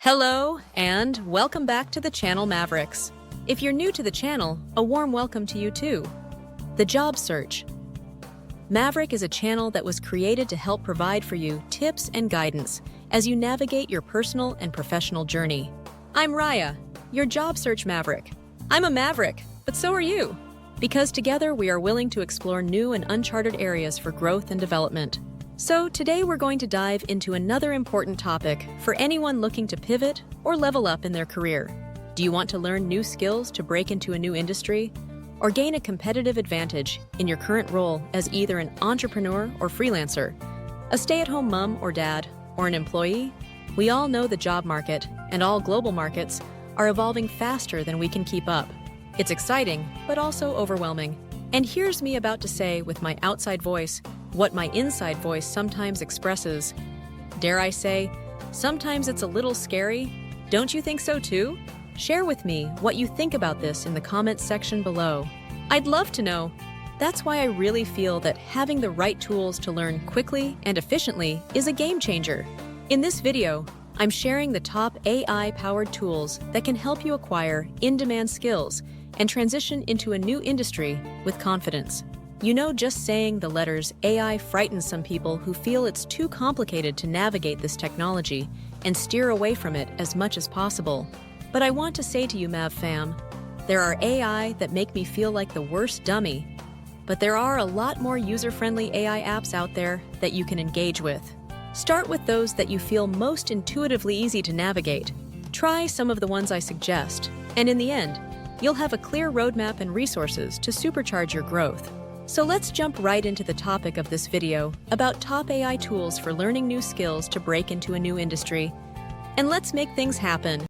Hello, and welcome back to the channel Mavericks. If you're new to the channel, a warm welcome to you too. The Job Search Maverick is a channel that was created to help provide for you tips and guidance as you navigate your personal and professional journey. I'm Riah, your Job Search Maverick. I'm a Maverick, but so are you, because together we are willing to explore new and uncharted areas for growth and development. So today we're going to dive into another important topic for anyone looking to pivot or level up in their career. Do you want to learn new skills to break into a new industry or gain a competitive advantage in your current role as either an entrepreneur or freelancer, a stay-at-home mom or dad, or an employee? We all know the job market and all global markets are evolving faster than we can keep up. It's exciting, but also overwhelming. And here's me about to say with my outside voice what my inside voice sometimes expresses. Dare I say, sometimes it's a little scary. Don't you think so too? Share with me what you think about this in the comments section below. I'd love to know. That's why I really feel that having the right tools to learn quickly and efficiently is a game changer. In this video, I'm sharing the top AI-powered tools that can help you acquire in-demand skills and transition into a new industry with confidence. You know, just saying the letters AI frightens some people who feel it's too complicated to navigate this technology and steer away from it as much as possible. But I want to say to you, Mav fam, there are AI that make me feel like the worst dummy, but there are a lot more user-friendly AI apps out there that you can engage with. Start with those that you feel most intuitively easy to navigate. Try some of the ones I suggest, and in the end, you'll have a clear roadmap and resources to supercharge your growth. So let's jump right into the topic of this video about top AI tools for learning new skills to break into a new industry. And let's make things happen.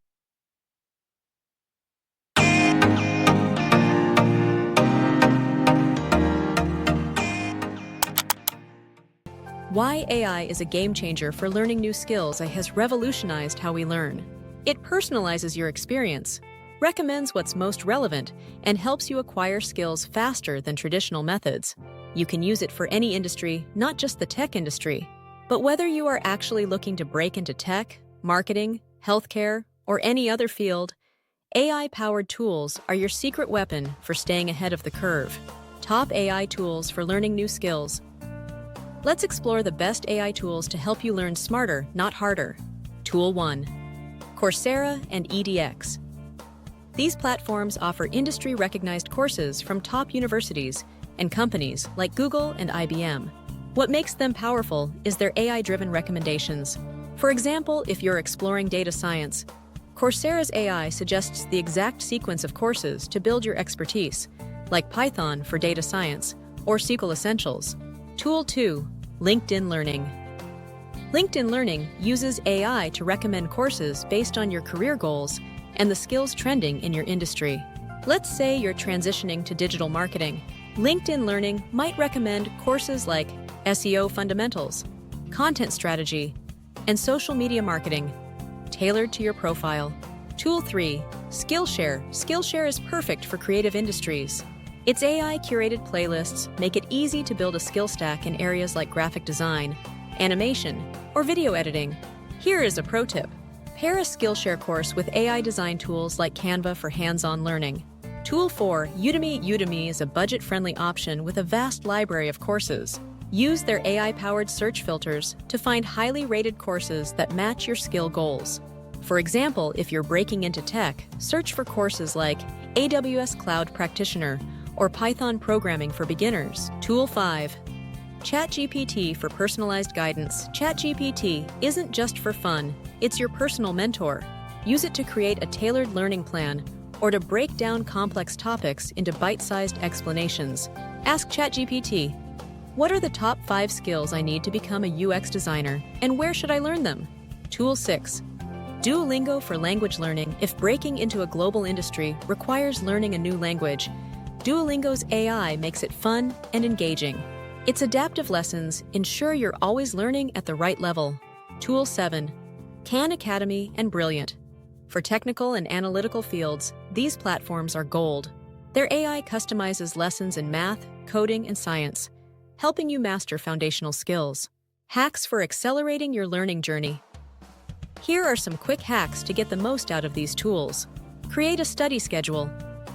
Why AI is a game changer for learning new skills has revolutionized how we learn. It personalizes your experience, recommends what's most relevant, and helps you acquire skills faster than traditional methods. You can use it for any industry, not just the tech industry. But whether you are actually looking to break into tech, marketing, healthcare, or any other field, AI-powered tools are your secret weapon for staying ahead of the curve. Top AI tools for learning new skills. Let's explore the best AI tools to help you learn smarter, not harder. Tool 1. Coursera and edX. These platforms offer industry-recognized courses from top universities and companies like Google and IBM. What makes them powerful is their AI-driven recommendations. For example, if you're exploring data science, Coursera's AI suggests the exact sequence of courses to build your expertise, like Python for data science or SQL Essentials. Tool 2. LinkedIn Learning. LinkedIn Learning uses AI to recommend courses based on your career goals and the skills trending in your industry. Let's say you're transitioning to digital marketing. LinkedIn Learning might recommend courses like SEO fundamentals, content strategy, and social media marketing, tailored to your profile. Tool 3. Skillshare. Skillshare is perfect for creative industries. Its AI-curated playlists make it easy to build a skill stack in areas like graphic design, animation, or video editing. Here is a pro tip. Pair a Skillshare course with AI design tools like Canva for hands-on learning. Tool 4. Udemy. Udemy is a budget-friendly option with a vast library of courses. Use their AI-powered search filters to find highly rated courses that match your skill goals. For example, if you're breaking into tech, search for courses like AWS Cloud Practitioner or Python Programming for Beginners. Tool 5. ChatGPT for personalized guidance. ChatGPT isn't just for fun, it's your personal mentor. Use it to create a tailored learning plan or to break down complex topics into bite-sized explanations. Ask ChatGPT, what are the top 5 skills I need to become a UX designer, and where should I learn them? Tool 6. Duolingo for language learning. If breaking into a global industry requires learning a new language, Duolingo's AI makes it fun and engaging. Its adaptive lessons ensure you're always learning at the right level. Tool 7. Khan Academy and Brilliant. For technical and analytical fields, these platforms are gold. Their AI customizes lessons in math, coding, and science, helping you master foundational skills. Hacks for accelerating your learning journey. Here are some quick hacks to get the most out of these tools. Create a study schedule.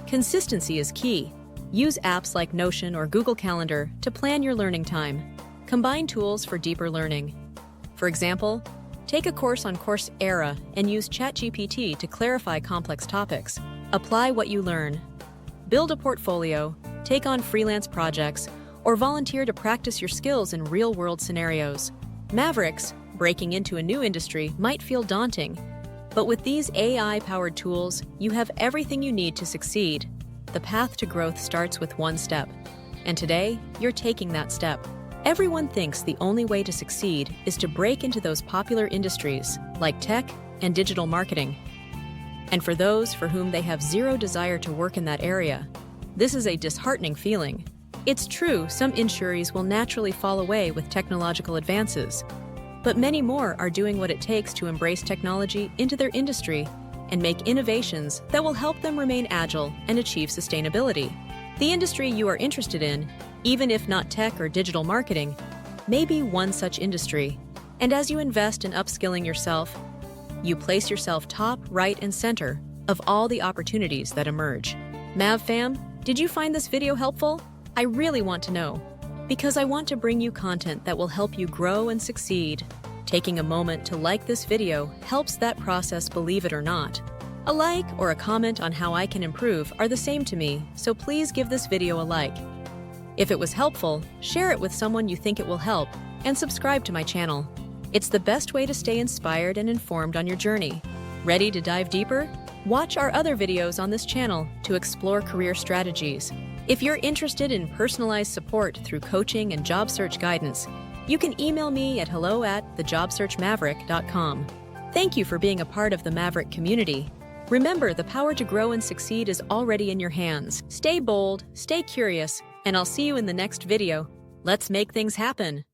Consistency is key. Use apps like Notion or Google Calendar to plan your learning time. Combine tools for deeper learning. For example, take a course on Coursera and use ChatGPT to clarify complex topics. Apply what you learn. Build a portfolio, take on freelance projects, or volunteer to practice your skills in real-world scenarios. Mavericks, breaking into a new industry, might feel daunting, but with these AI-powered tools, you have everything you need to succeed. The path to growth starts with one step, and today, you're taking that step. Everyone thinks the only way to succeed is to break into those popular industries like tech and digital marketing. And for those for whom they have zero desire to work in that area, this is a disheartening feeling. It's true, some industries will naturally fall away with technological advances, but many more are doing what it takes to embrace technology into their industry and make innovations that will help them remain agile and achieve sustainability. The industry you are interested in, even if not tech or digital marketing, may be one such industry. And as you invest in upskilling yourself, you place yourself top, right, and center of all the opportunities that emerge. Mav fam, did you find this video helpful? I really want to know, because I want to bring you content that will help you grow and succeed. Taking a moment to like this video helps that process, believe it or not. A like or a comment on how I can improve are the same to me, so please give this video a like. If it was helpful, share it with someone you think it will help, and subscribe to my channel. It's the best way to stay inspired and informed on your journey. Ready to dive deeper? Watch our other videos on this channel to explore career strategies. If you're interested in personalized support through coaching and job search guidance, you can email me at hello@thejobsearchmaverick.com. Thank you for being a part of the Maverick community. Remember, the power to grow and succeed is already in your hands. Stay bold, stay curious, and I'll see you in the next video. Let's make things happen.